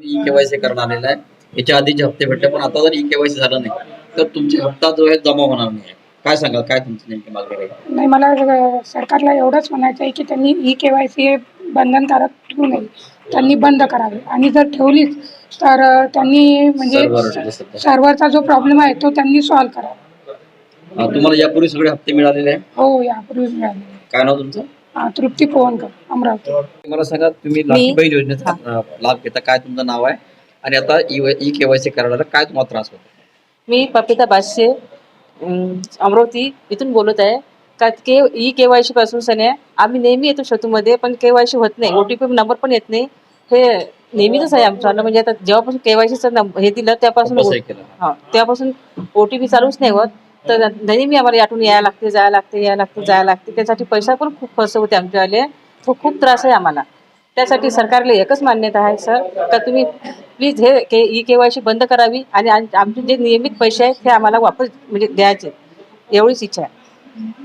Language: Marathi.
ई केवायसी करून आलेला आहे. याच्या आधीचे हप्ते भेटले, पण आता जर ई केवायसी झालं नाही तर तुमचे हप्ता जो आहे जमा होणार नाही. काय सांगाल, काय तुमची नेमकी मागणी आहे? नाही, मला सरकारला एवढंच म्हणायचं आहे की त्यांनी ई-केवायसी बंधनकारक ठेवू नये, त्यांनी बंद करावे. आणि जर ठेवलीच तर त्यांनी म्हणजे सर्व्हर सध्या. सर्व्हरचा जो प्रॉब्लेम आहे तो त्यांनी सॉल्व्ह करावा. तुम्हाला यापूर्वी सगळे हप्ते मिळालेले आहे? हो, यापूर्वी मिळाले. काय नाव तुमचं? तृप्ती पोवनकर, अमरावती. मला सांगा, तुम्ही लाडकी बहीण योजनेचा लाभ घेता, काय तुमचं नाव आहे आणि आता ई केवायसी करायला काय तुम्हाला त्रास होतो? मी पपिता बादशे अमरावती इथून बोलत आहे. का ई केवायसी पासून सने आम्ही नेहमी येतो शेतूमध्ये, पण केवायसी होत नाही, OTP नंबर पण येत नाही. हे नेहमीच आहे आमचं. म्हणजे आता जेव्हापासून केवायसीचं हे दिलं त्यापासून त्यापासून OTP चालूच नाही होत. तर नेहमी आम्हाला यातून यायला लागते, जायला लागते. त्यासाठी पैसा पण खूप खर्च होते आमच्यावाले. तो खूप त्रास आहे आम्हाला. त्यासाठी सरकारला एकच मान्यता आहे सर, का तुम्ही प्लीज हे ई केवायसी बंद करावी आणि आमचे जे नियमित पैसे आहेत ते आम्हाला वापस म्हणजे द्यायचे, एवढीच इच्छा आहे.